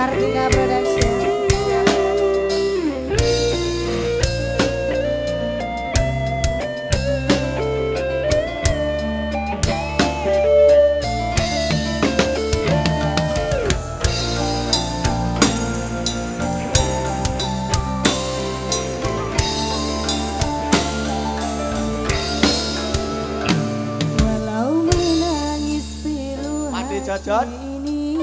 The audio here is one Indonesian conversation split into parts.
Kartika Production. Jajan ini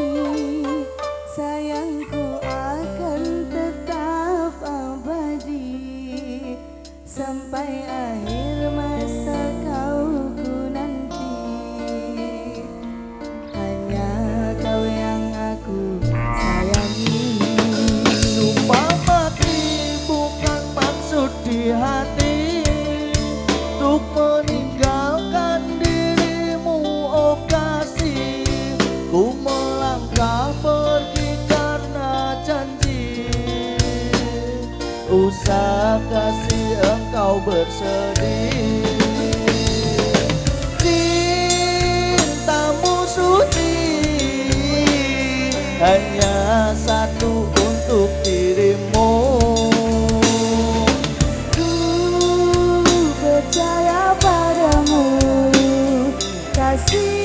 sayangku akan tetap abadi sampai akhir masa kauku nanti. Hanya kau yang aku sayangi. Sumpah mati bukan maksud di hati untuk meninggalkan dirimu, oh kasih. Ku melangkah pergi karena janji, usah kasih engkau bersedih. Cintamu suci hanya satu untuk dirimu. Ku percaya padamu kasih.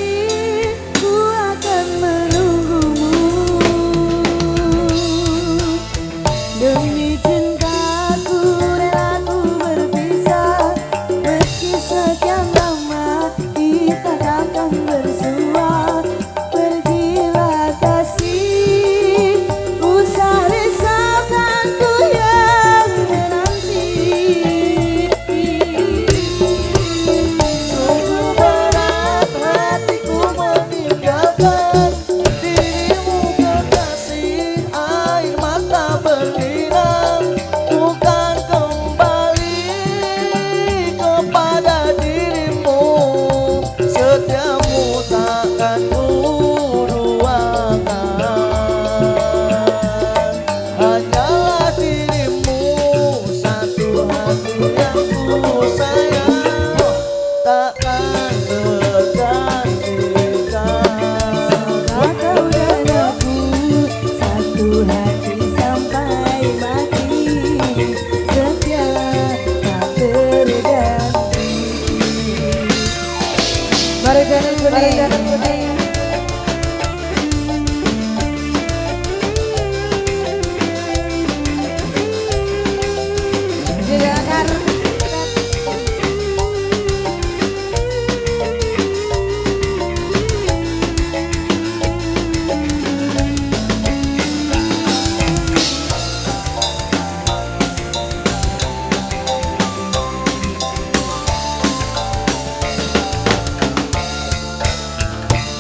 Demi cintaku rela ku berpisah, meski sekian lama kita takkan bersua. Pergilah kasih, usah risaukan ku yang menanti. Sungguh berat hatiku meninggalkan dirimu kekasih, air mata berlinang bukan kembali kepada dirimu. Setiamu takkan kuduakan, hanyalah dirimu satu hati yang ku sayang, takkan tergantikan. Semoga kau dan aku satu hati sampai mati, setia tak terganti. Mari jalan kuning. Silakan.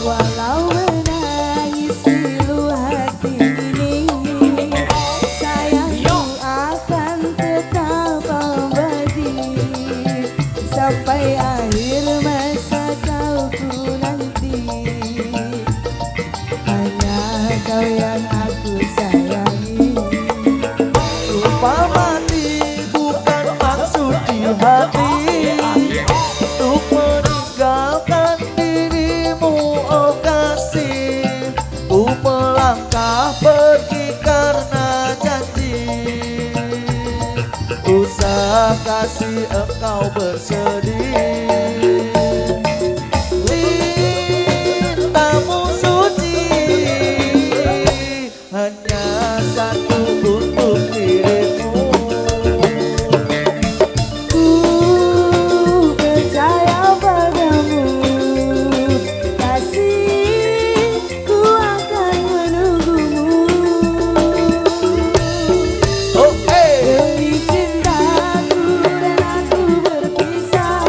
Walau menangis pilu hati ini, sayangku akan tetap abadi sampai akhir masa kauku nanti. Hanya kau yang aku sayangi. Sumpah mati bukan maksud di hati untuk meninggalkan dirimu, oh kasih. Ku melangkah pergi karena janji, usah kasih engkau bersedih. Cintamu suci hanya satu untuk dirimu. Ku percaya padamu kasih, ku akan menunggumu. Oke. Demi cintaku rela ku berpisah,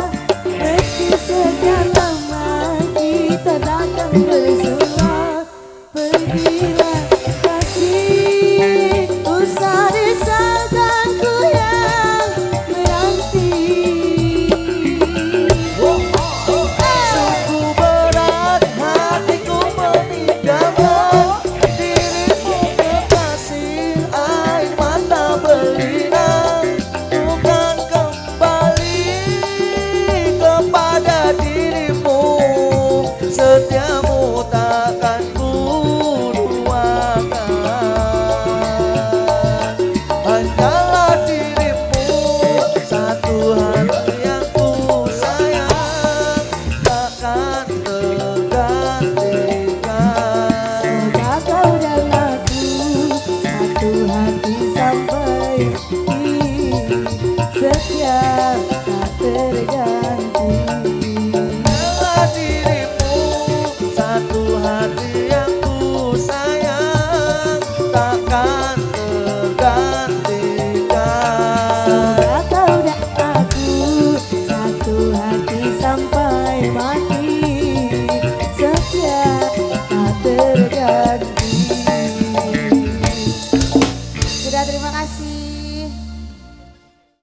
kasih.